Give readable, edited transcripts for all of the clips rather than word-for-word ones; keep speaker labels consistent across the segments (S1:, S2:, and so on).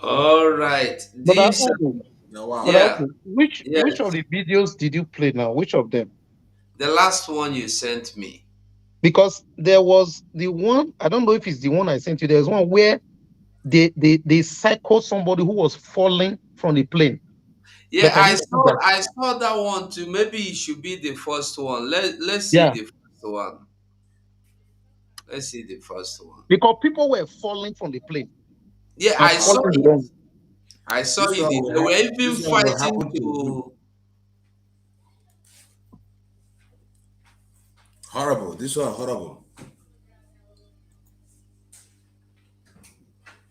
S1: All right.
S2: But I
S1: This,
S3: Now, wow.
S1: yeah,
S2: which of
S1: yes.
S2: the videos did you play now? Which of them?
S1: The last one you sent me.
S2: Because there was the one, I don't know if it's the one I sent you. There's one where they cycle somebody who was falling from the plane.
S1: Yeah,
S2: But I didn't see that.
S1: I saw that one too. Maybe it should be the first one. Let's see
S2: Yeah,
S1: the first one. Let's see the first one.
S2: because people were falling from the plane
S1: Yeah,
S2: and
S1: I saw
S2: falling
S1: it.
S2: wrong.
S1: I saw
S3: This
S1: it.
S3: one
S1: They were even
S3: this one will
S1: fighting
S3: happen to him.
S1: to.
S3: Horrible. This one horrible.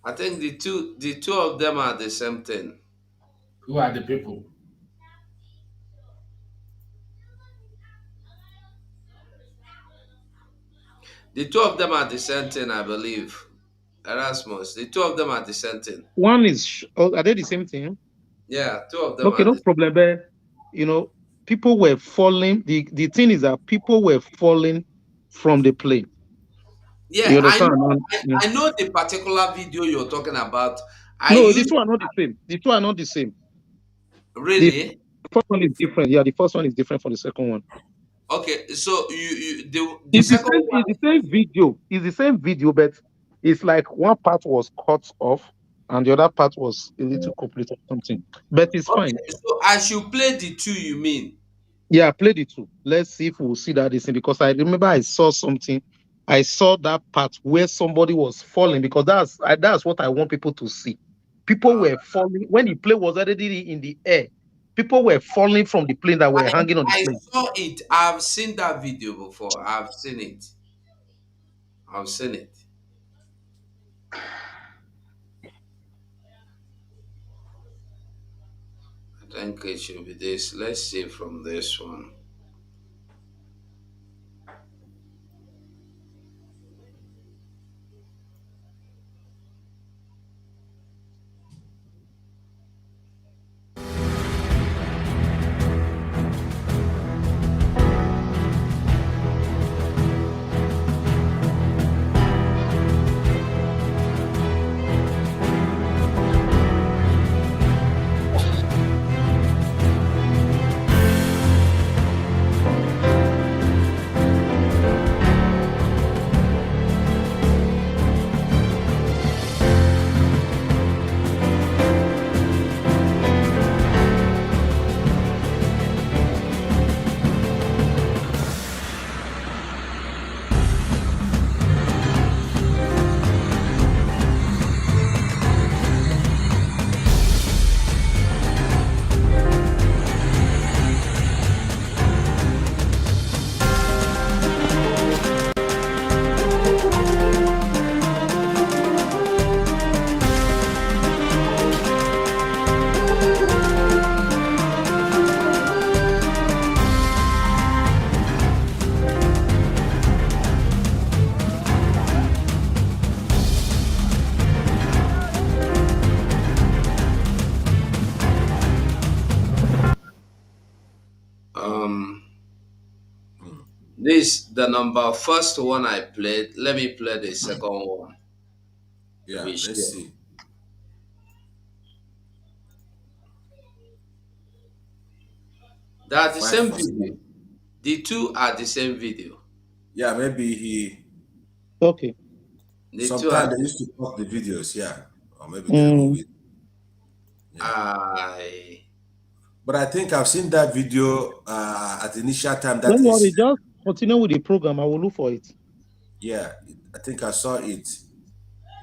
S1: I think the two of them are the same thing.
S4: Who are the people?
S1: The two of them are the same thing, I believe. Erasmus. The two of them are the same thing.
S2: One is, oh, are they the same thing?
S1: Yeah, two of them
S2: Okay,
S1: are
S2: no
S1: the.
S2: problem. But, you know, people were falling. The thing is that people were falling from the plane.
S1: Yeah,
S2: You
S1: I
S2: understand?
S1: know.
S2: Yeah.
S1: I know the particular video you're talking about. I
S2: No, the
S1: used
S2: two are not the same. The two are not the same. The
S1: really.
S2: first one is different. Yeah, the first one is different from the second one.
S1: Okay, so the
S2: It's the
S1: second
S2: same. It's
S1: one.
S2: the same video. It's the same video, but it's like one part was cut off and the other part was a little complete or something. But it's fine.
S1: Okay, so I should play the two. You mean?
S2: Yeah, play the two. Let's see if we'll see that this thing because I remember I saw something. I saw that part where somebody was falling because that's what I want people to see. People
S1: Uh,
S2: were falling when the plane was already in the air. People were falling from the plane that were hanging on the
S1: I
S2: plane.
S1: saw it. I've seen that video before. I've seen it. I've seen it. I think it should be this. Let's see from this one. Um, this the number first one I played. Let me play the second one to
S3: Yeah,
S1: be
S3: let's
S1: sure.
S3: see.
S1: They are the
S3: Fight
S1: same
S3: for
S1: video. The two are the same video.
S3: yeah, maybe he
S2: Okay.
S1: The two are.
S3: sometimes they used to cut the videos, yeah. Or maybe they remove
S2: Mm.
S3: it. Yeah.
S1: I.
S3: But I think I've seen that video at the initial time that
S2: Don't worry,
S3: is
S2: just continue with the program. I will look for it.
S3: yeah, I think I saw it.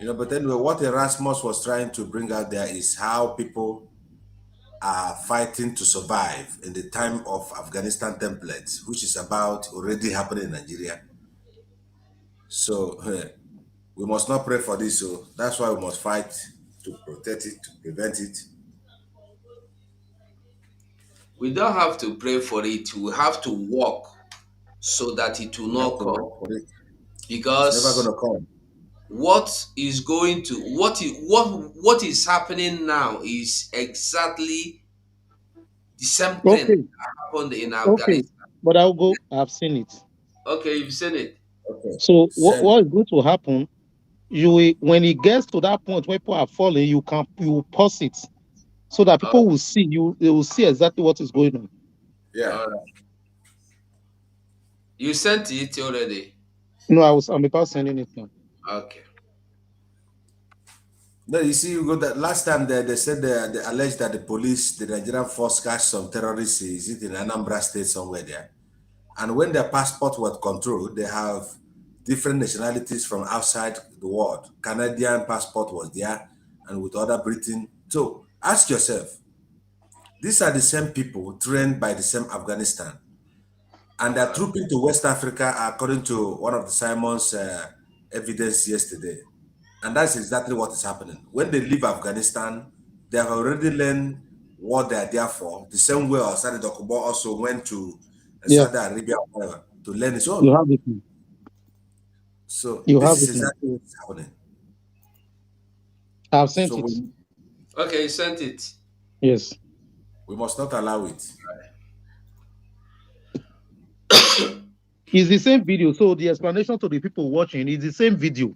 S3: But anyway, what Erasmus was trying to bring out there is how people are fighting to survive in the time of Afghanistan templates, which is about already happening in Nigeria. So we must not pray for this. So that's why we must fight to protect it, to prevent it.
S1: We don't have to pray for it. We have to work so that it will
S3: We have
S1: not
S3: to
S1: come.
S3: work for it. It's never
S1: Because
S3: going to come.
S1: what is happening now is exactly the same thing
S2: Okay,
S1: that happened in
S2: okay.
S1: Afghanistan.
S2: But I'll go. I've seen it.
S1: Okay, you've seen it.
S3: Okay.
S2: So what
S3: Send.
S2: is going to happen? when it gets to that point where people are falling, you pause it so that
S1: Oh,
S2: people will see you. They will see exactly what is going on.
S3: Yeah.
S1: all right. You sent it already.
S2: No, I'm about sending it now.
S1: Okay.
S3: No, you see, you go that last time they said they alleged that the police, the Nigerian force, catch some terrorists. Is it in Anambra State somewhere there? And when their passport was controlled, they have different nationalities from outside the world. Canadian passport was there, and with other Britain. So ask yourself, these are the same people trained by the same Afghanistan, and they're trooping to West Africa, according to one of the Simon's evidence yesterday. And that's exactly what is happening. When they leave Afghanistan, they have already learned what they are there for. The same way Osadi Dokubo also went to
S2: Yeah,
S3: Saudi Arabia or whatever, to learn his
S2: you
S3: own.
S2: have it now.
S3: So
S2: You
S3: this
S2: have
S3: is
S2: it now.
S3: exactly what is happening.
S2: I've sent
S3: So
S2: it.
S1: Okay, you sent it.
S2: Yes.
S3: we must not allow it.
S2: It's the same video. So the explanation to the people watching is the same video.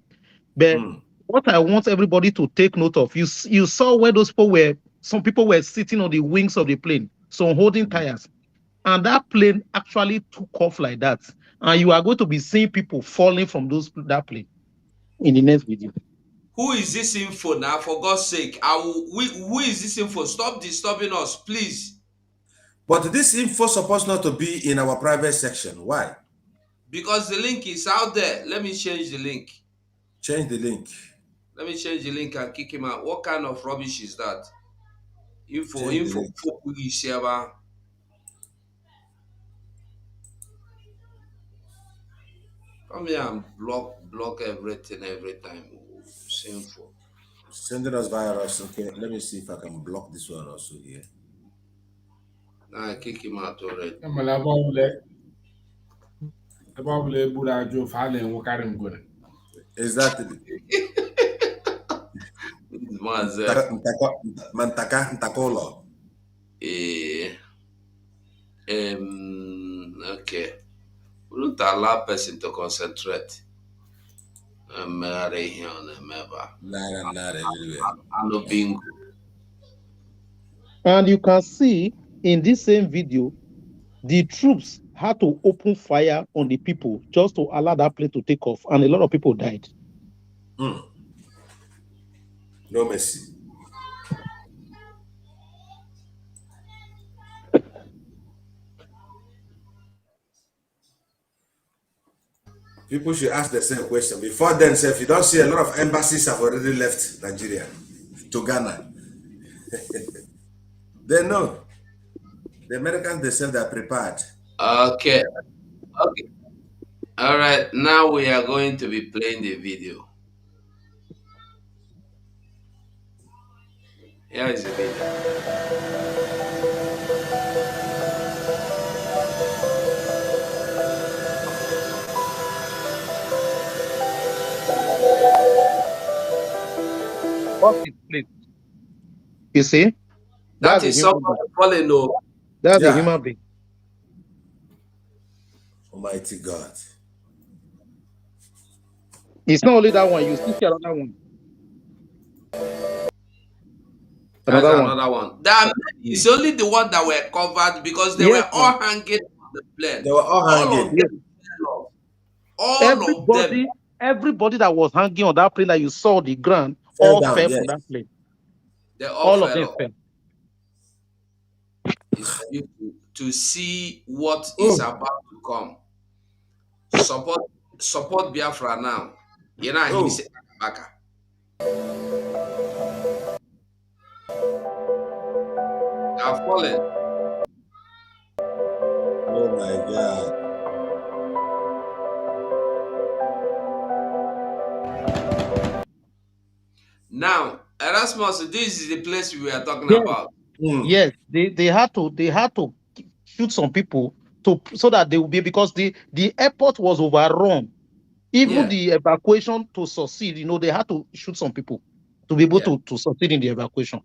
S2: But
S3: Mm.
S2: what I want everybody to take note of, you saw where those people were, some people were sitting on the wings of the plane, some holding tires. And that plane actually took off like that. And you are going to be seeing people falling from that plane in the next video.
S1: Who is this info now? For God's sake, who is this info? Stop disturbing us, please.
S3: But this info supposed not to be in our private section. Why?
S1: Because the link is out there. Let me change the link.
S3: Change the link.
S1: Let me change the link and kick him out. What kind of rubbish is that? Info,
S3: Change the
S1: info,
S3: link.
S1: Come here and block everything every time. Sinful.
S3: Sending us virus. Okay, let me see if I can block this one also here.
S1: Now I kick him out already.
S3: Exactly.
S1: Mazef.
S3: Ntakolo.
S1: Okay. We don't allow person to concentrate.
S3: Everywhere.
S1: Bingo.
S2: And you can see in this same video, the troops had to open fire on the people just to allow that plane to take off. And a lot of people died.
S3: No mercy. People should ask the same question. Before then, if you don't see a lot of embassies have already left Nigeria to Ghana. They know. The Americans themselves are prepared.
S1: Okay. Okay. All right. Now we are going to be playing the video. Here is the video.
S2: What's it, please? You see?
S1: That
S2: That's a
S1: is
S2: human
S1: somebody
S2: being.
S1: falling over.
S2: That's a
S3: Yeah.
S2: human being.
S3: Almighty God.
S2: It's not only that one. You still see another one.
S1: That's
S2: Another one.
S1: another one. It's only the one that were covered because they
S2: Yes,
S1: were all hanging on the plane.
S3: They were all hanging.
S1: Of them fell off. All of them.
S2: Everybody that was hanging on that plane that you saw on the ground
S3: Fell
S2: all
S3: down,
S2: fell
S3: yes.
S2: from that plane.
S1: They all
S2: All of
S1: fell
S2: them
S1: off.
S2: fell.
S1: It's for you to see what is about to come. Support Biafra now. You know, he said, Baka. They are falling.
S3: Oh my God.
S1: Now, Erasmus, this is the place we are talking
S2: Yes.
S1: about.
S2: Yes, they had to shoot some people so that they will be, because the airport was overrun. Even the evacuation to succeed, they had to shoot some people to be able to succeed in the evacuation.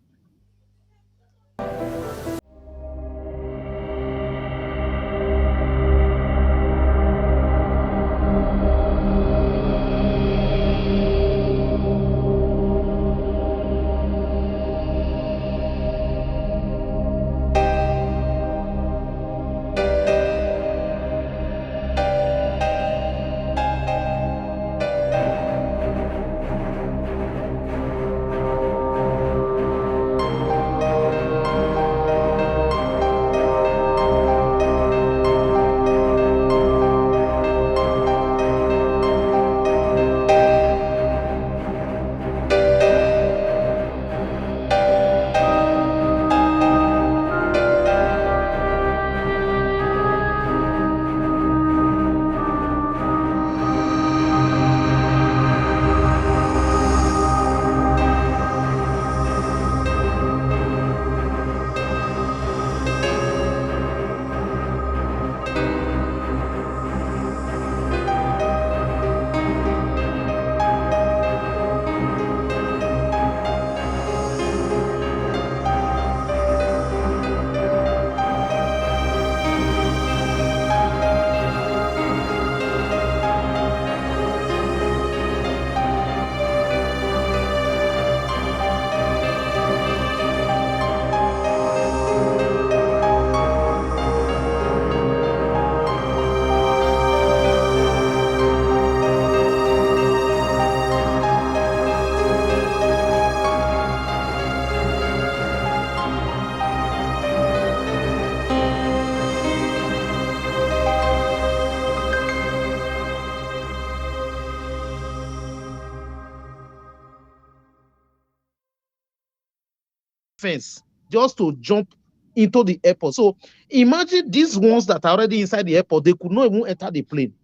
S2: fence just to jump into the airport. So imagine these ones that are already inside the airport, they could not even enter the plane.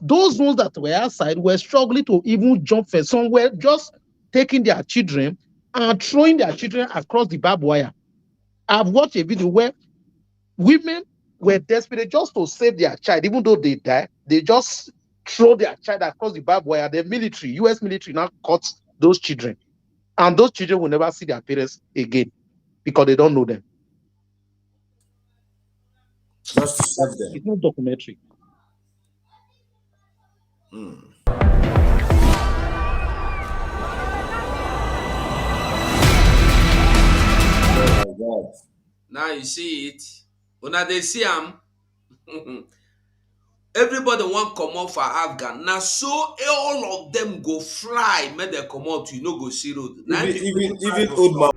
S2: Those ones that were outside were struggling to even jump fence. Some were just taking their children and throwing their children across the barbed wire. I've watched a video where women were desperate just to save their child, even though they die. They just throw their child across the barbed wire. The military, US military, now caught those children, and those children will never see their parents again because they don't know them.
S3: Just to save them.
S2: It's not documentary.
S3: Oh my God.
S1: Now you see it. Una dey see am. Everybody wan comot for Afghan. Na so all of them go fly make dem comot, you no go see road. Na
S3: Even old man.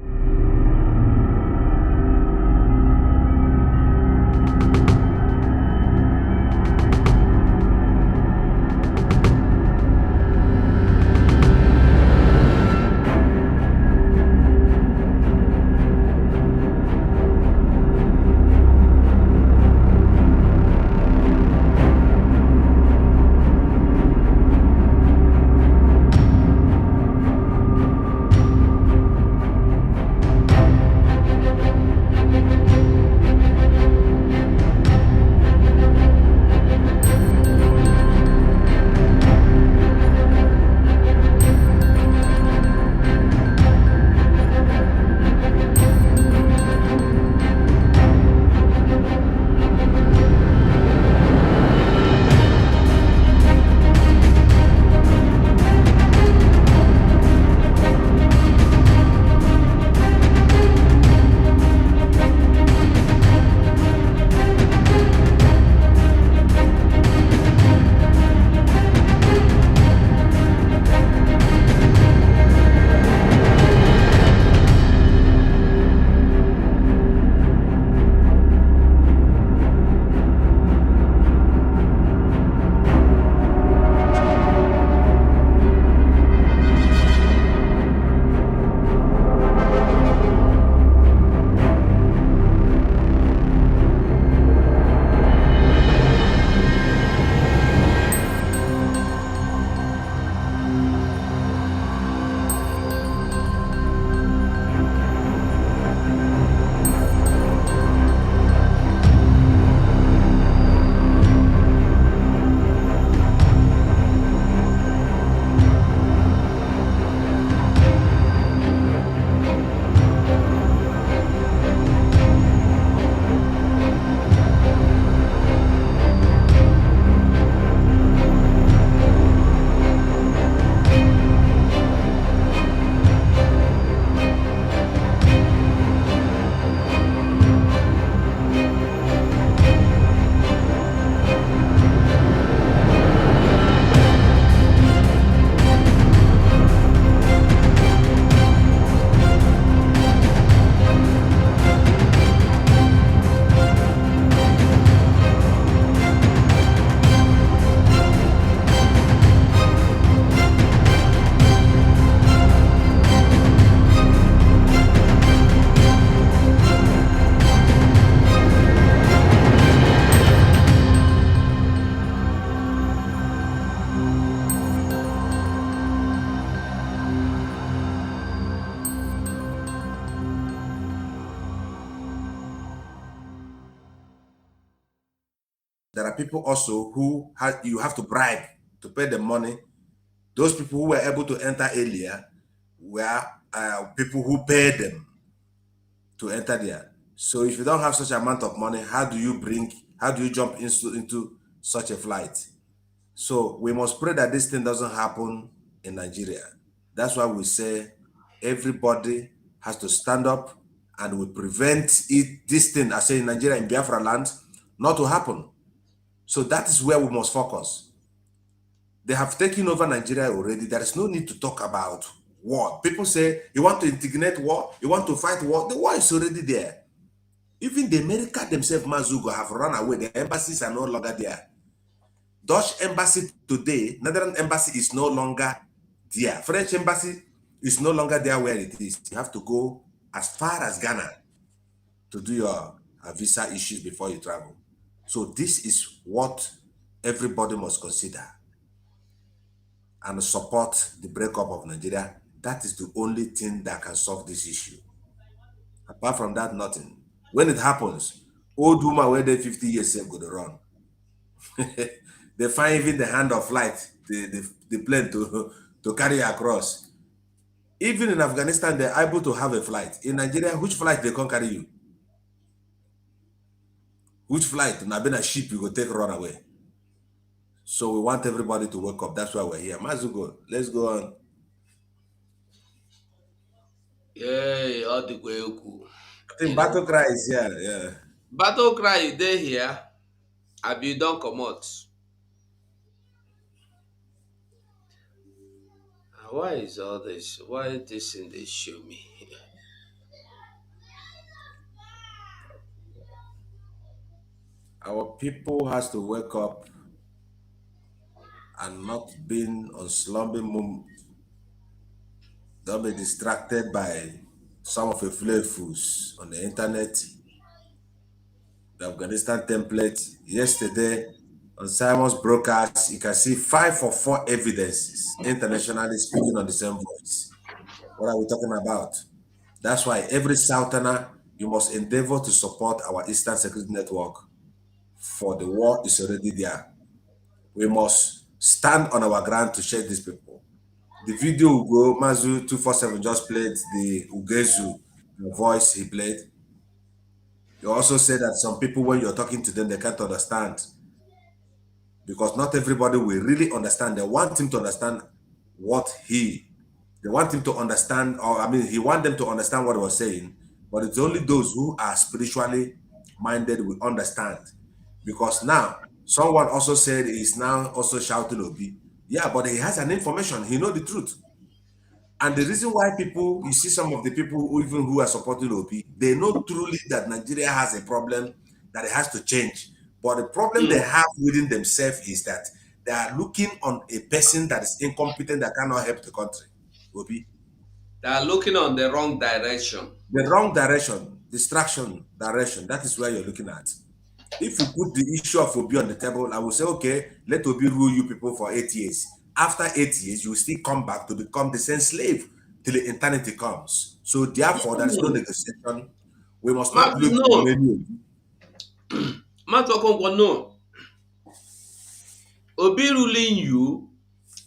S3: There are people also who you have to bribe to pay them money. Those people who were able to enter earlier were people who paid them to enter there. So if you don't have such amount of money, how do you jump into such a flight? So we must pray that this thing doesn't happen in Nigeria. That's why we say everybody has to stand up and we prevent this thing, I say in Nigeria, in Biafra land, not to happen. So that is where we must focus. They have taken over Nigeria already. There is no need to talk about war. People say, you want to integrate war? You want to fight war? The war is already there. Even the America themselves, Mazugo, have run away. The embassies are no longer there. Dutch embassy today, Netherlands embassy is no longer there. French embassy is no longer there where it is. You have to go as far as Ghana to do your visa issues before you travel. So this is what everybody must consider and support the breakup of Nigeria. That is the only thing that can solve this issue. Apart from that, nothing. When it happens, old woman where they 50 years go to run. They find even the hand of flight, the plane to carry across. Even in Afghanistan, they're able to have a flight. In Nigeria, which flight they can't carry you? Which flight? Now been a ship you go take run away. So we want everybody to wake up. That's why we're here. Mazugo, let's go on.
S1: Yeah, all the way.
S3: I think battle cry is here. Yeah.
S1: Battle cry, they here. Abi don't come out. Why is all this? Why this thing they show me?
S3: Our people has to wake up and not being on slumbing moon. Don't be distracted by some of the flavors on the internet. The Afghanistan template. Yesterday on Simon's broadcast, you can see 5 or 4 evidences internationally speaking on the same voice. What are we talking about? That's why every Southerner, you must endeavor to support our Eastern Security Network, for the war is already there. We must stand on our ground to shake these people. The video will go, Mazu 247 just played the Ugezu voice he played. You also said that some people, when you're talking to them, they can't understand, because not everybody will really understand. They want him to understand they want him to understand, or I mean, he want them to understand what he was saying, but it's only those who are spiritually minded will understand. Because now, someone also said he's now also shouting Obi. Yeah, but he has an information, he know the truth. And the reason why people, you see some of the people even who are supporting Obi, they know truly that Nigeria has a problem that it has to change. But the problem they have within themselves is that they are looking on a person that is incompetent, that cannot help the country. Obi.
S1: They are looking on the wrong direction.
S3: The wrong direction, distraction direction, that is where you're looking at. If you put the issue of Obi on the table, I will say, okay, let Obi rule you people for 8 years. After 8 years, you will still come back to become the same slave till the eternity comes. So therefore, there is no negotiation. We must not look for
S1: No,
S3: many.
S1: no. Obi ruling you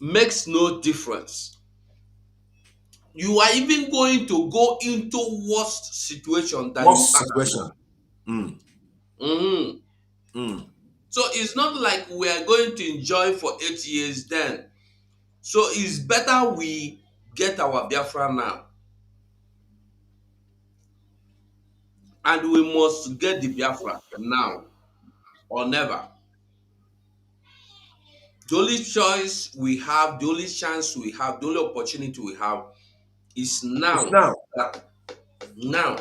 S1: makes no difference. You are even going to go into worst situation than you
S3: Worst
S1: are
S3: situation.
S1: now. So it's not like we are going to enjoy for 8 years then. So it's better we get our Biafra now. And we must get the Biafra now or never. The only choice we have, the only chance we have, the only opportunity we have is
S3: It's
S1: now.
S3: now.
S1: Now.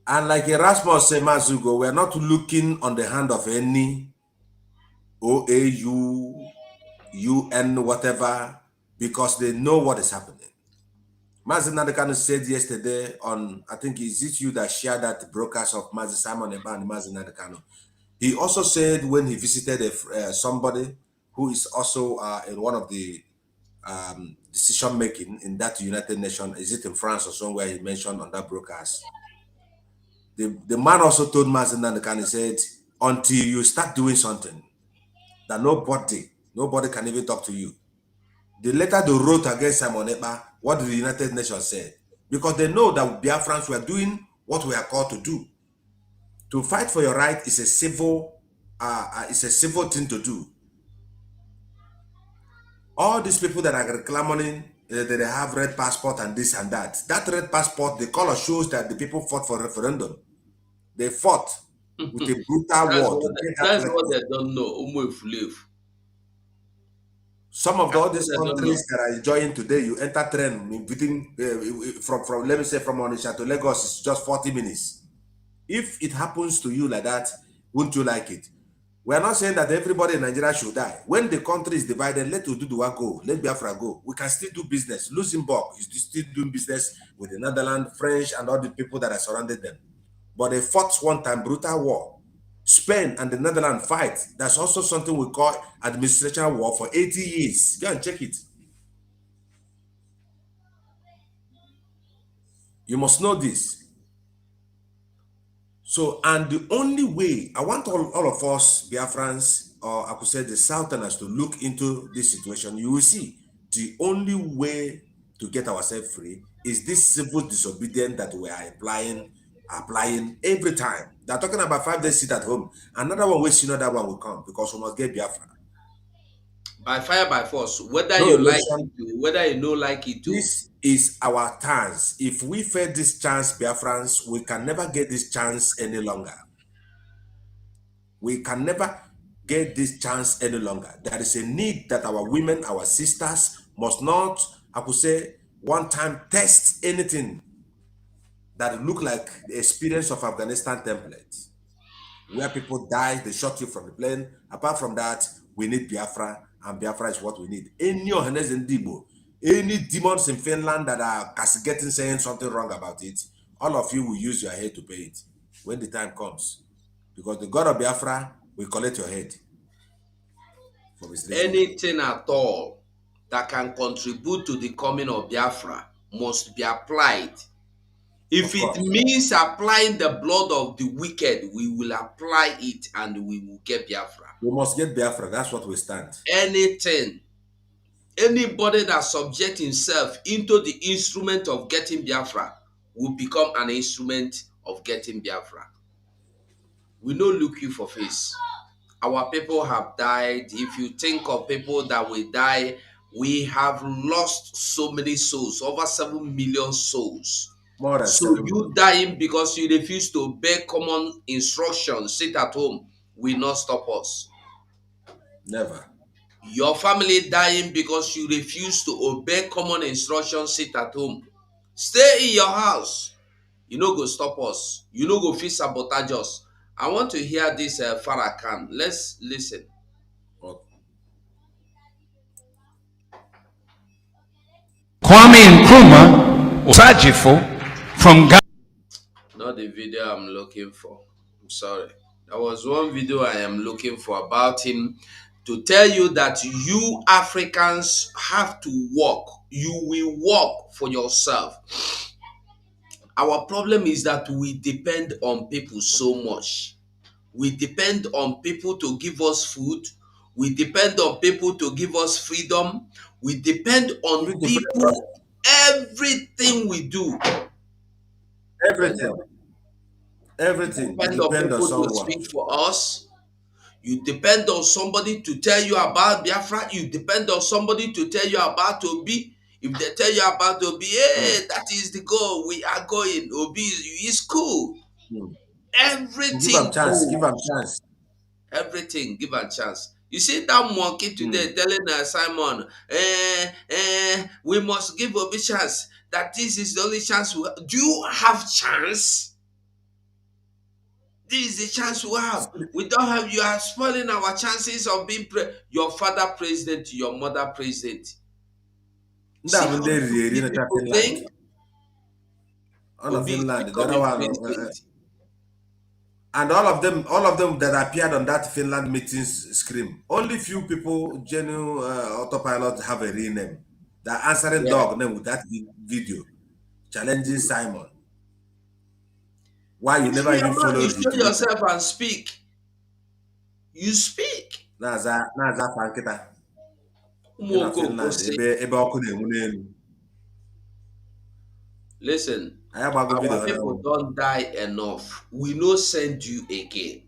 S3: And like Erasmus said months ago, we are not looking on the hand of any OAU, UN, whatever, because they know what is happening. Mazi Nadekano said yesterday on, I think, is it you that shared that broadcast of Mazi Simon Eba and Mazi Nadekano? He also said when he visited somebody who is also in one of the decision making in that United Nations, is it in France or somewhere, he mentioned on that broadcast. The man also told Mazi Nadekano, he said, until you start doing something that nobody can even talk to you. The letter they wrote against Simon Ekpa, what did the United Nations say? Because they know that Biafrans were doing what we are called to do. To fight for your right is a civil thing to do. All these people that are reclaiming that they have red passport and this and that. That red passport, the color shows that the people fought for referendum. They fought with a brutal war to get that
S1: That's
S3: red
S1: what
S3: passport.
S1: they don't know.
S3: Some of all
S1: That's what
S3: these
S1: they don't know.
S3: countries that are enjoying today, you enter train between from let me say from Onitsha to Lagos, it's just 40 minutes. If it happens to you like that, wouldn't you like it? We are not saying that everybody in Nigeria should die. When the country is divided, let Ududuwa go, let Biafra go. We can still do business. Luxembourg is still doing business with the Netherlands, French, and all the people that are surrounded them. But they fought one time, brutal war. Spain and the Netherlands fight. That's also something we call administration war for 80 years. Go and check it. You must know this. So, and the only way, I want all of us, Biafrans, or I could say the Southerners, to look into this situation. You will see the only way to get ourselves free is this civil disobedience that we are applying every time. They're talking about 5 days sit at home. Another one will see, another one will come because we must get Biafra.
S1: By fire, by force, whether
S3: No
S1: you like
S3: election.
S1: it to, whether you don't like it to.
S3: This is our chance. If we fail this chance, Biafrans, we can never get this chance any longer. We can never get this chance any longer. There is a need that our women, our sisters must not, I could say, one time test anything that look like the experience of Afghanistan template, where people die, they shot you from the plane. Apart from that, we need Biafra, and Biafra is what we need. Any Ohanes in Dibo, any demons in Finland that are castigating, saying something wrong about it, all of you will use your head to pay it when the time comes. Because the God of Biafra will collect your head for misleading you.
S1: Anything at all that can contribute to the coming of Biafra must be applied. If
S3: Of
S1: it
S3: course.
S1: means applying the blood of the wicked, we will apply it and we will get Biafra.
S3: We must get Biafra. That's what we stand.
S1: Anything, anybody that subjects himself into the instrument of getting Biafra will become an instrument of getting Biafra. We no look you for face. Our people have died. If you think of people that will die, we have lost so many souls, over 7 million souls.
S3: More than
S1: So
S3: 7
S1: you
S3: million.
S1: dying because you refuse to obey common instructions, sit at home, will not stop us.
S3: Never.
S1: Your family dying because you refuse to obey common instructions, sit at home. Stay in your house. You no go stop us. You no go fit sabotage us. I want to hear this Farrakhan. Let's listen.
S5: Kwame Nkrumah, Sajifo from Ghana.
S1: Not the video I'm looking for. I'm sorry. There was one video I am looking for about him to tell you that you Africans have to work. You will work for yourself. Our problem is that we depend on people so much. We depend on people to give us food. We depend on people to give us freedom. We depend on
S3: Even to pray for us.
S1: people. Everything we do. Depend
S3: Everything.
S1: on, you
S3: Everything. We
S1: depend on
S3: depend on
S1: people to
S3: someone.
S1: speak for us. You depend on somebody to tell you about Biafra. You depend on somebody to tell you about Obi. If they tell you about Obi, hey, that is the goal. We are going. Obi is cool.
S3: Mm. Give them
S1: Everything
S3: chance. Give them
S1: goes.
S3: chance.
S1: Everything, give a chance. You see that monkey today
S3: Mm.
S1: telling Simon, we must give Obi chance. That this is the only chance we have. Do you have chance? This is the chance we have. We don't have. You are spoiling our chances of being your father president, your mother president. See
S3: That
S1: how
S3: when they really
S1: stupid
S3: in
S1: people
S3: Finland.
S1: think.
S3: On a
S1: Obi is
S3: Finland. The other
S1: becoming
S3: one.
S1: president.
S3: And all of them that appeared on that Finland meetings scream. Only few people, genuine autopilot, have a real name. The answering
S1: Yeah.
S3: dog name with that video, challenging Simon. Why you
S1: If
S3: never
S1: you
S3: even
S1: are man, you
S3: followed
S1: show
S3: Hitler?
S1: yourself and speak. You speak.
S3: Naza fankita. In a
S1: Umoko
S3: Finland,
S1: say,
S3: ebe ọkụ na-enwu n'elu.
S1: listen,
S3: Anyị agbago
S1: our
S3: video na
S1: people don't die enough. We no send you again.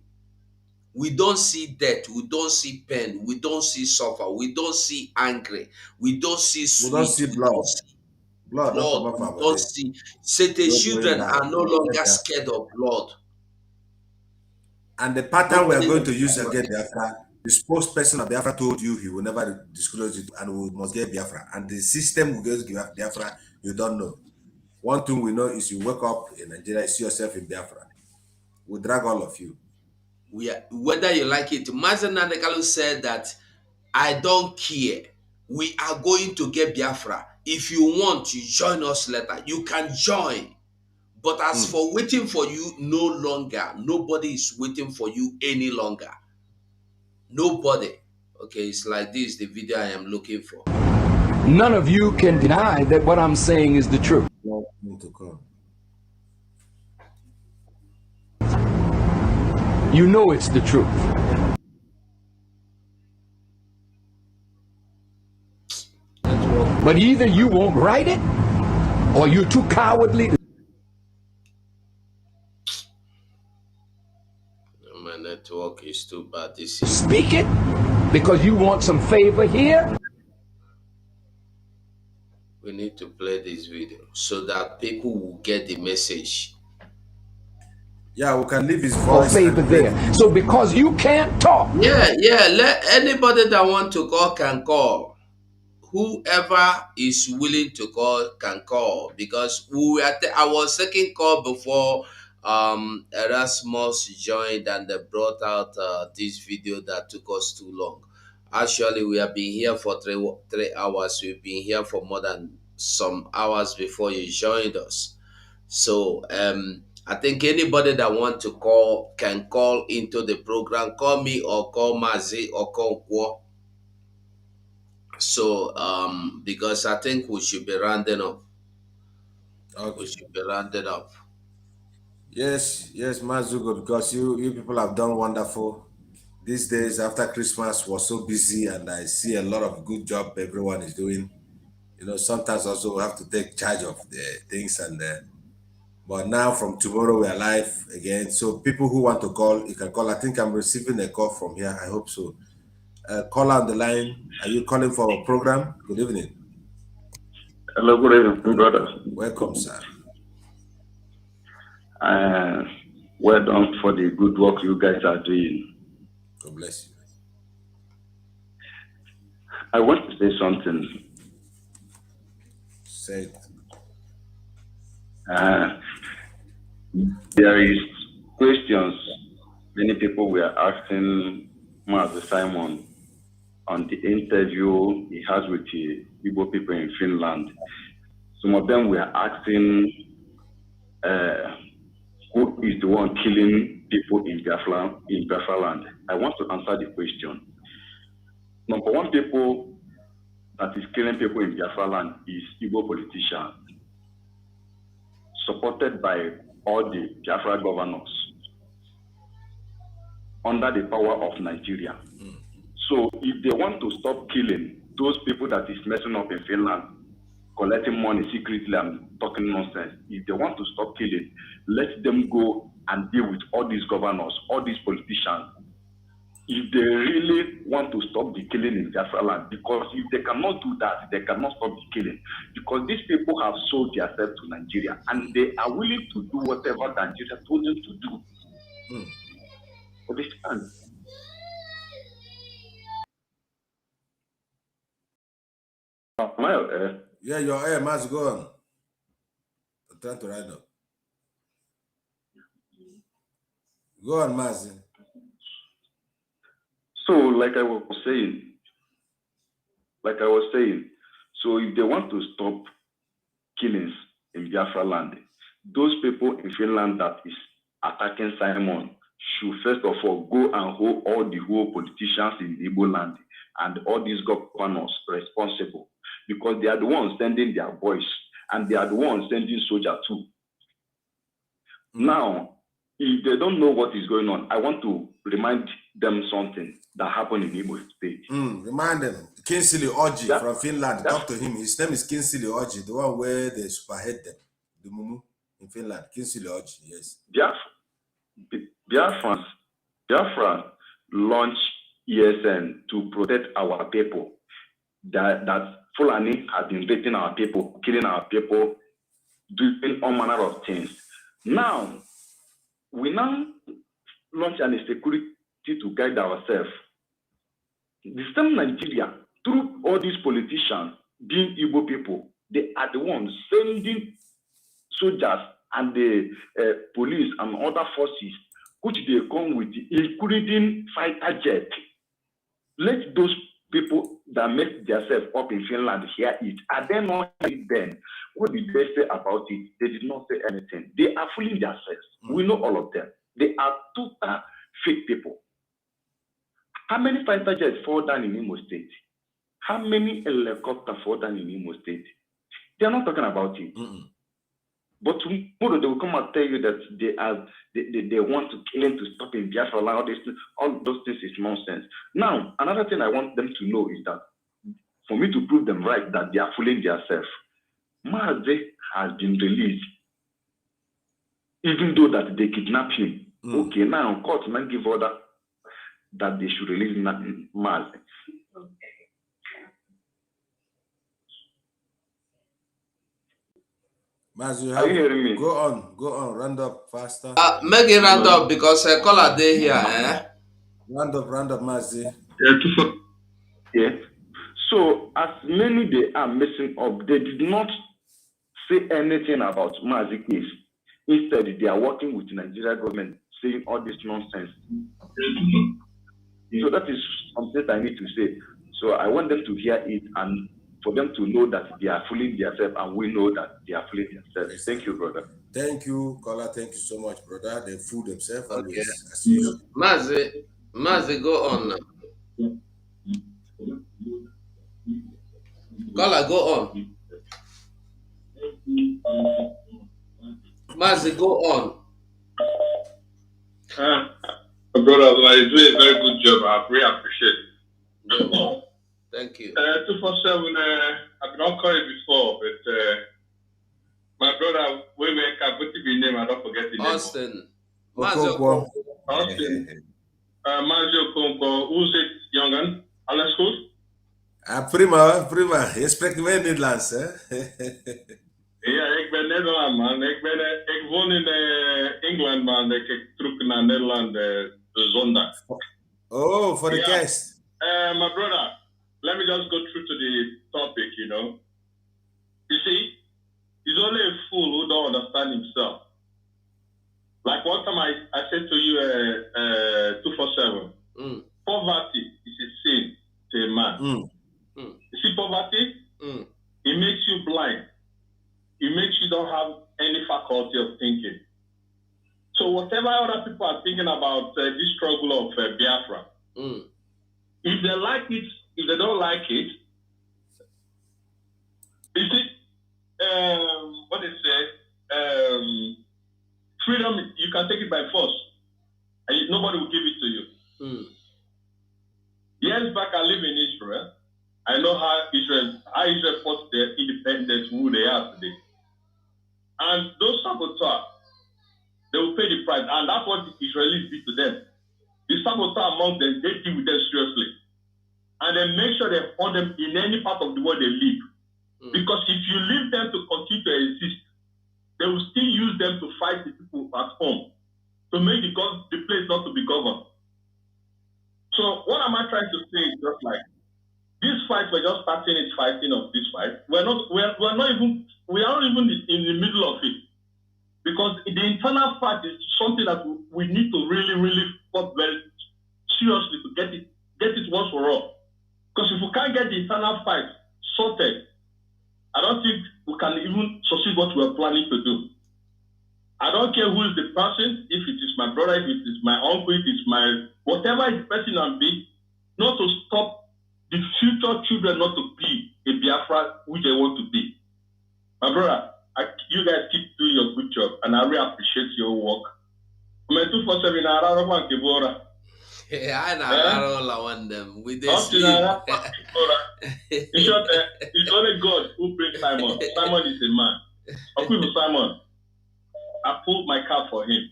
S1: We don't see death. We don't see pain. We don't see suffer. We don't see angry. We don't see
S3: we don't
S1: sweet.
S3: see
S1: We
S3: blood.
S1: don't see
S3: Blood don't
S1: blood.
S3: come up
S1: We
S3: our
S1: don't
S3: body.
S1: see. Say the
S3: Blood going
S1: children
S3: down.
S1: are no longer scared of blood.
S3: And the pattern we are
S1: Nobody
S3: going to
S1: knows
S3: use
S1: what
S3: again
S1: it is.
S3: Biafra, the spokesperson of Biafra told you he will never disclose it and we must get Biafra. And the system will get Biafra, you don't know. One thing we know is you wake up in Nigeria, you see yourself in Biafra. We'll drag all of you.
S1: Whether you like it. Mazen Nanekalu said that, I don't care. We are going to get Biafra. If you want, you join us later. You can join. But as for waiting for you, no longer. Nobody is waiting for you any longer. Nobody. Okay, it's like this, the video I am looking for.
S5: None of you can deny that what I'm saying is the truth. You know it's the truth. But either you won't write it, or you're too cowardly to
S1: My network is too bad. This
S5: speak it because you want some favor here.
S1: We need to play this video so that people will get the message.
S3: Yeah, we can leave his
S5: Or
S3: voice.
S5: favor there. So because you can't talk.
S1: Yeah, let anybody that want to call can call. Whoever is willing to call can call, because I was second call before Erasmus joined and they brought out this video that took us too long. Actually, we have been here for 3 hours. We've been here for more than some hours before you joined us. So I think anybody that want to call can call into the program. Call me or call Mazi or call Kwo. So because I think we should be rounding up.
S3: Okay.
S1: We should be rounding up.
S3: Yes, Mazugo, because you people have done wonderful. These days after Christmas was so busy, and I see a lot of good job everyone is doing. You know, sometimes also we have to take charge of the things, and but now from tomorrow we are live again. So people who want to call, you can call. I think I'm receiving a call from here. I hope so. Call on the line. Are you calling for a program? Good evening.
S6: Hello, good evening, brother.
S3: Welcome, sir.
S6: Well done for the good work you guys are doing.
S3: God bless you.
S6: I want to say something.
S3: Say it.
S6: There is questions many people were asking Master Simon on the interview he has with the Igbo people in Finland. Some of them were asking who is the one killing people in Biafra land. I want to answer the question. Number one, people that is killing people in Biafra land is Igbo politicians, supported by all the Biafra governors under the power of Nigeria. So if they want to stop killing those people that is messing up in Finland, collecting money secretly and talking nonsense, if they want to stop killing, let them go and deal with all these governors, all these politicians. If they really want to stop the killing in Biafra land, because if they cannot do that, they cannot stop the killing, because these people have sold themselves to Nigeria and they are willing to do whatever Nigeria told them to do. Understand?
S3: Yeah, your air must go on. I'm trying to write up. Go on, Mazi.
S6: So, like I was saying, so if they want to stop killings in Biafra land, those people in Finland that is attacking Simon should first of all go and hold all the whole politicians in the Igbo land and all these governors responsible, because they are the ones sending their boys and they are the ones sending soldiers too. Now, if they don't know what is going on, I want to remind them something that happened in Igbo State.
S3: Remind them. Kinsley Oji from Finland. Talk to him. His name is Kinsley Oji, the one where they superhead them. The Mumu in Finland. Kinsley Oji, yes.
S6: Biafra launched ESN to protect our people. That Fulani have been raping our people, killing our people, doing all manner of things. Now, we now launch an insecurity to guide ourselves. The same Nigeria, through all these politicians, being Igbo people, they are the ones sending soldiers and the police and other forces which they come with, including fighter jet. Let those people that make themselves up in Finland hear it. Are they not hearing then? What did they say about it? They did not say anything. They are fooling themselves. We know all of them. They are total fake people. How many fighter jets fall down in Imo State? How many helicopters fall down in Imo State? They are not talking about it. But tomorrow they will come and tell you that they want to kill him to stop him. Biafra, all those things is nonsense. Now, another thing I want them to know is that for me to prove them right that they are fooling themselves, Maze has been released, even though that they kidnapped him. Okay, now court man give order that they should release Maze.
S3: Maz, you
S6: Are you hearing me?
S3: Go on, round up faster.
S1: Make it round up because caller day here.
S3: Round up, Mazi.
S6: Yeah. So as many they are messing up, they did not say anything about Mazi case. Instead, they are working with the Nigeria government, saying all this nonsense. So that is something I need to say. So I want them to hear it and for them to know that they are fooling themselves, and we know that they are fooling themselves. Thank you, brother.
S3: Thank you, caller. Thank you so much, brother. They fool themselves
S1: Okay.
S3: as usual.
S1: Mazi, go on now. Caller, go on. Mazi, go on.
S7: Brother, you do a very good job. I really appreciate it.
S1: Thank you.
S7: 247, I've not called it before, but my brother, when I can put the name, I don't forget the name.
S1: Austin. Mazio.
S7: Austin. Mazio Konko, who's it, young'un? Alles goed?
S3: Prima. Je spreekt mee Nederlands, hè?
S7: Ja, ik ben Nederland, man. Ik woon in Engeland, man. Ik terug naar Nederland de zondag.
S3: Oh, voor de kerst.
S7: My brother, let me just go through to the topic, you know. You see, he's only a fool who don't understand himself. Like one time I said to you, 247, poverty is a sin to a man. You see, poverty, it makes you blind. It makes you don't have any faculty of thinking. So whatever other people are thinking about this struggle of Biafra, if they like it, if they don't like it, you see, what they say, freedom, you can take it by force, and nobody will give it to you. Years back, I live in Israel. I know how Israel fought their independence, who they are today. And those saboteurs, they will pay the price. And that's what the Israelis did to them. The saboteurs among them, they deal with them seriously. And they make sure they hold them in any part of the world they live. Because if you leave them to continue to exist, they will still use them to fight the people at home, to make the place not to be governed. So what am I trying to say is just like, this fight, we're just fighting of this fight. We are not even in the middle of it. Because the internal fight is something that we need to really, really fight very seriously to get it once for all. Because if we can't get the internal fight sorted, I don't think we can even succeed what we're planning to do. I don't care who is the person, if it is my brother, if it is my uncle, if it's my whatever the person can be, not to stop the future children not to be a Biafra which they want to be. My brother, you guys keep doing your good job, and I really appreciate your work. I'm 247
S1: I know one them with this.
S7: In short, it's only God who brings Simon. Simon is a man. Simon, I pulled my cap for him.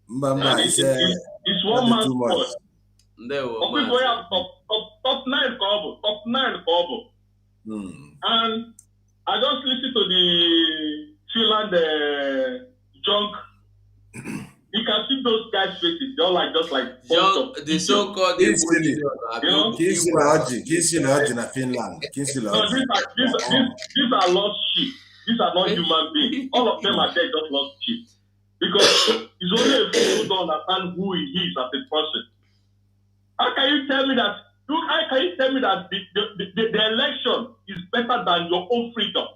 S7: It's one man's sport. People have top 9 Kobo. And I just listened to the Finland junk. You can see those guys' faces. They're like just like
S1: the so-called
S3: Kinsey in Finland.
S7: No, these are lost sheep. These are not human beings. All of them are there just lost sheep. Because it's only a fool who don't understand who he is as a person. How can you tell me that? How can you tell me that the election is better than your own freedom?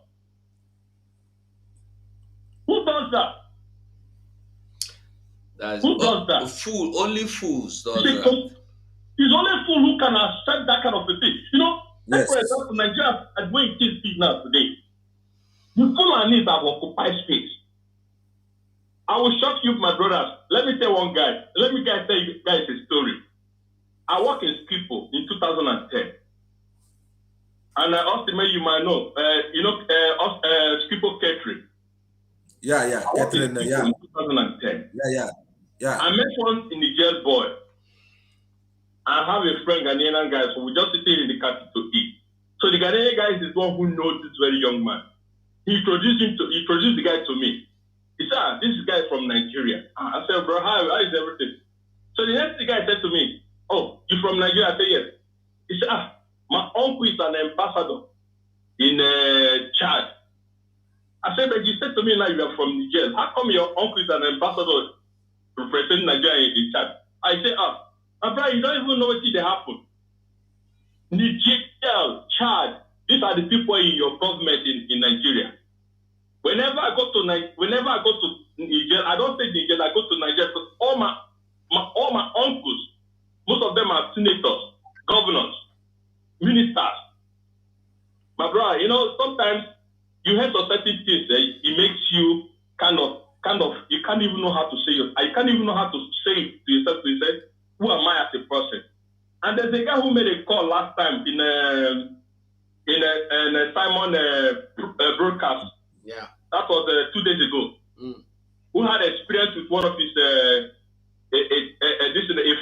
S7: Who does that? Who does that?
S1: Fool, only fools does
S7: that. It's only a fool who can accept that kind of a thing. You know, yes. For example, Nigeria is doing things now today. The Fulanis have occupied space. I will shock you, my brothers. Let me tell one guy. Let me tell you guys a story. I worked in Skipo in 2010. And Austin, you might know, Skipo Catering.
S3: Yeah, Catering, yeah.
S7: In 2010.
S3: Yeah.
S7: I met one in the jail boy. I have a friend, Ghanaian guy, so we just sitting in the car to eat. So the Ghanaian guy is the one who knows this very young man. He introduced the guy to me. He said, this is guy from Nigeria. I said, bro, how is everything? So the next guy said to me, oh, you from Nigeria? I said, yes. He said, my uncle is an ambassador in Chad. I said, but you said to me now you are from Niger. How come your uncle is an ambassador representing Nigeria in Chad? I said, my brother, you don't even know what did happen. Niger, Chad, these are the people in your government in Nigeria. Whenever I go to Niger, I don't say Niger, I go to Niger because all my uncles, most of them are senators, governors, ministers. My brother, you know, sometimes you hear certain things that it makes you kind of, you can't even know how to say it. I can't even know how to say it to yourself. To say, who am I as a person? And there's a guy who made a call last time in a Simon broadcast.
S1: Yeah.
S7: That was 2 days ago. Who had experience with one of his a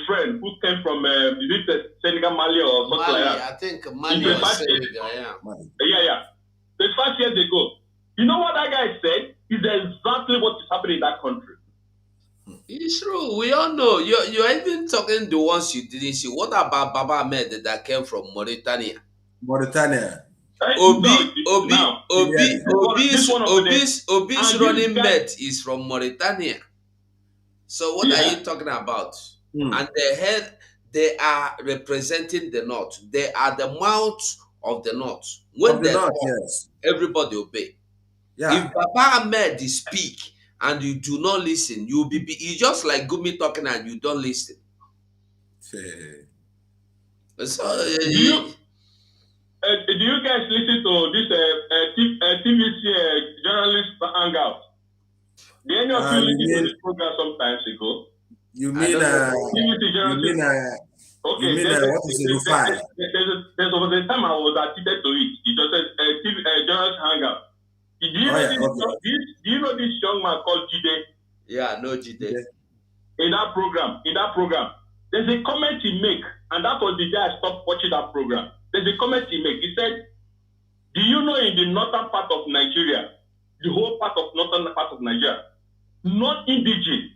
S7: friend who came from Senegal, Mali or something like that.
S1: I think Mali or Senegal,
S7: yeah. 5 years ago. You know what that guy said? Is exactly what is happening in that country.
S1: It's true. We all know. You're even talking the ones you didn't see. What about Baba Ahmed that came from Mauritania? Obi's running mate is from Mauritania. So what are you talking about? And they are representing the North. They are the mouth of the North. When they talk, everybody obey.
S3: Yeah.
S1: If Baba Ahmed speak and you do not listen, you'll be just like Gumi talking and you don't listen. So
S7: do you guys listen to this TVC journalist hangout? Did any of you listen to this program some times ago?
S3: You mean
S7: okay, there was a time I was addicted to it. It was a journalist hangout. Do you know this young man called Jide?
S1: Yeah, no Jide.
S7: In that program, there's a comment he make, and that was the day I stopped watching that program. There's a comment he make. He said, do you know in the northern part of Nigeria, the whole northern part of Nigeria, non-indigenous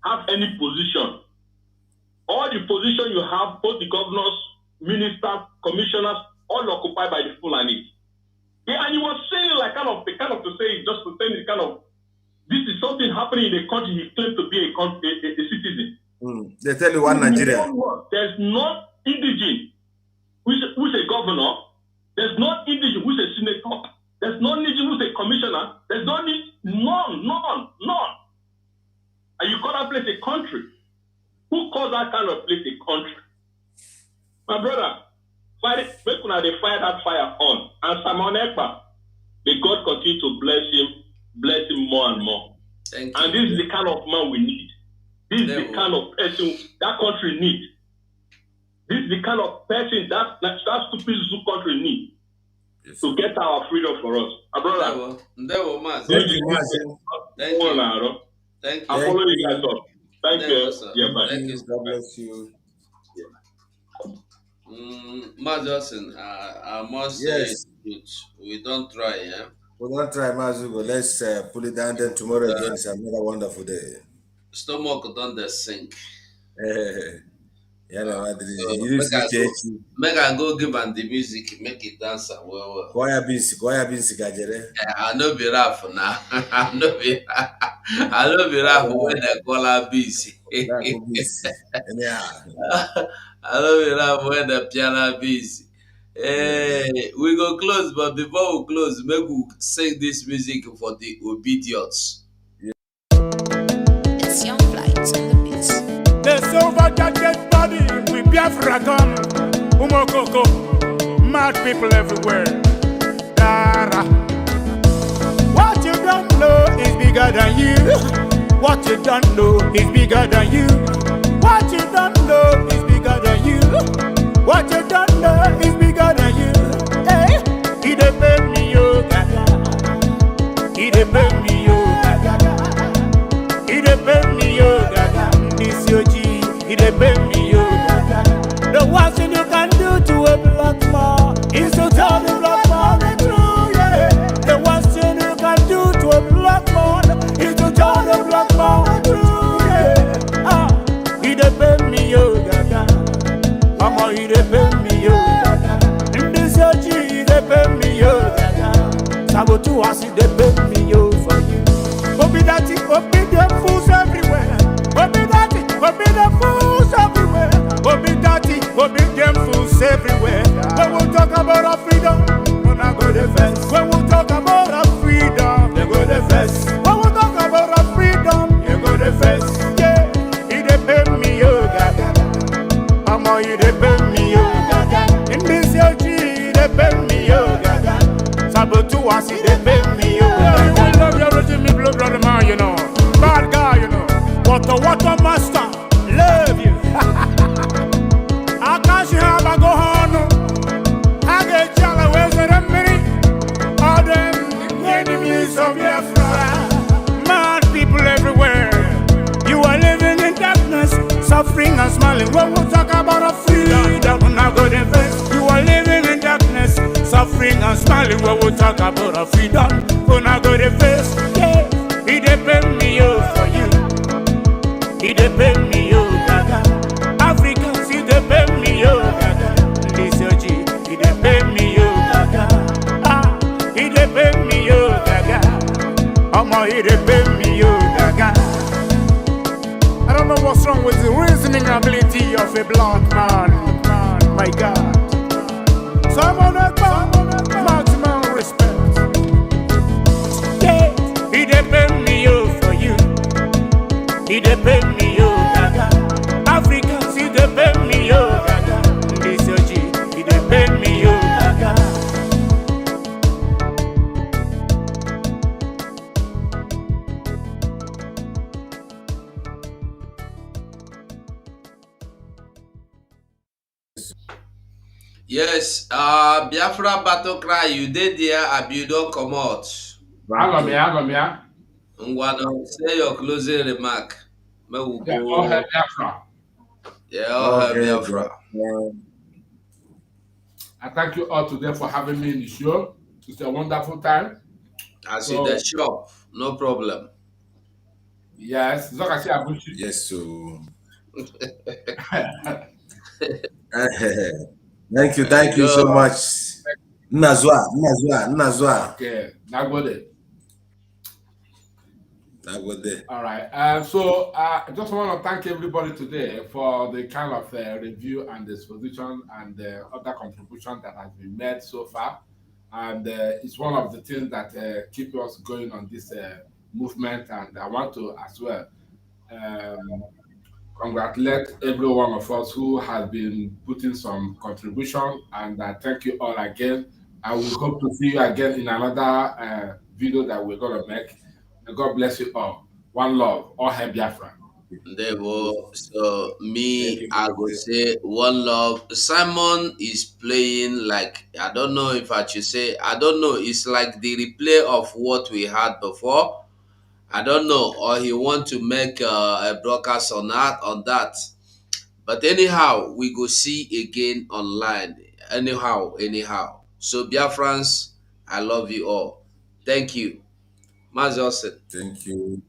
S7: have any position? All the position you have, both the governors, ministers, commissioners, all occupied by the Fulani. Yeah, and he was saying like to say, just to say this is something happening in a country he claimed to be a citizen.
S3: They tell you one Nigeria.
S7: There's not indigenous who's a governor. There's not indigenous who's a senator. There's no indigenous who's a commissioner. There's none. And you call that place a country? Who calls that kind of place a country? My brother, they fire that fire on. And Simon Ekpa, may God continue to bless him more and more.
S1: Thank
S7: and
S1: you.
S7: This is the kind of man we need. This is the kind of person that country needs. This is the kind of person that stupid zoo country needs to get our freedom for us. My brother.
S1: Thank you.
S7: Thank you.
S1: Thank you.
S7: I follow you guys up. Thank you.
S1: Yeah,
S7: bye.
S1: Thank you.
S3: God bless you.
S1: Majosin, I must say we don't try, yeah?
S3: We don't try, Mazugo. Let's pull it down. Then tomorrow again is another wonderful day.
S1: Stomach don't the sink.
S3: Yeah, no,
S1: make I go give am the music, make it dance well.
S3: Choir beans, Gajere.
S1: I know be rap now. I know be. I don't be laugh when they call her busy.
S3: That could be yeah.
S1: I don't be laugh when the piano busy.
S3: Yes.
S1: Hey, we go close, but before we close, maybe we sing this music for the obedience.
S8: It's Young Flights on the beats.
S9: The silver jacket body with Biafra come. Umokoko, mad people everywhere. Dara. What you don't know is bigger than you. What you don't know is bigger than you. What you don't know is bigger than you. What you don't know is bigger than you. Hey, he dey pay me yo gaga. He dey pay me yo gaga. He dey pay me yo gaga. This yo G, he dey pay me yo gaga. The worst thing you can do to a black man is to tell the black man the truth. Yeah. The worst thing you can do to a black man is to tell the black man the truth. Yeah. Ah, he dey pay me yo gaga. Mama, he dey pay me yo gaga. In this yo G, he dey pay me yo gaga. Sabotu wasi dey pay me yo for you. Obi dati, obi dem fools everywhere. Obi dati, obi dem fools everywhere. Obi dati, obi dem fools everywhere. When we talk about our freedom, we not go the fence. When we talk about our freedom, they go the fence. When we talk about our freedom, you go the fence. Yeah, he dey pay me yo gaga. Mama, he dey pay me yo gaga. In this yo G, he dey pay me yo gaga. Sabotu wasi dey pay me yo gaga. We love your regime, me blue brother man, you know. Bad guy, you know. Water master, love you. Akashi haba go honu. Hage chala weze remini. All them enemies of Biafra. Mad people everywhere. You are living in darkness, suffering and smiling. When we talk about our freedom, we not go the best. You are living in darkness, suffering and smiling. When we talk about our freedom, we not go the best. Yeah, he dey pay me yo for you. He dey pay me yo gaga. Africans, he dey pay me yo gaga. This yo G, he dey pay me yo gaga. Ah, he dey pay me yo gaga. Omo, he dey pay me yo gaga. I don't know what's wrong with the reasoning ability of a black man. My God. Someone maximum respect. Yeah, he dey pay me yo for you. He dey pay me yo gaga. Africans, he dey pay me yo gaga. This yo G, he dey pay me yo gaga.
S1: Yes, Biafra battle cry, you did there, abi you don't come out.
S4: Agomia.
S1: Ngwano, say your closing remark. May we
S4: Yeah,
S1: go.
S4: all her Biafra.
S1: Yeah, all her
S3: Okay,
S1: Biafra.
S4: I thank you all today for having me in the show. It's a wonderful time.
S1: I see the shop, no problem.
S4: Yes, it's like I say, I wish you.
S3: Yes, so thank you so much. Nazwa.
S4: Okay, now go there.
S3: That was there.
S4: All right. So I just want to thank everybody today for the kind of review and disposition and other contribution that has been made so far. And it's one of the things that keep us going on this movement. And I want to as well congratulate every one of us who has been putting some contribution. And thank you all again. I will hope to see you again in another video that we're going to make. God bless you all. One love. All hail Biafra.
S1: There go. So me, I go say one love. Simon is playing like, I don't know if I should say, I don't know. It's like the replay of what we had before. I don't know, or he want to make a broadcast on that. But anyhow, we go see again online. Anyhow. So Biafrans, I love you all. Thank you. Maziosin.
S3: Thank you.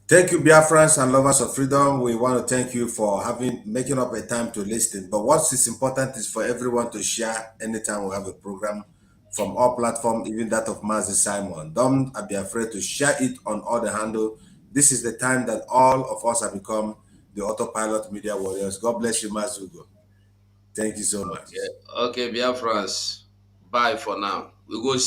S3: Thank you, Biafrans and lovers of freedom. We want to thank you for making up a time to listen. But what is important is for everyone to share anytime we have a program from our platform, even that of Mazi Simon. Don't be afraid to share it on all the handle This is the time that all of us have become the autopilot media warriors. God bless you, Mazugo. Thank you so much.
S1: Okay, Biafrans. Bye for now. We go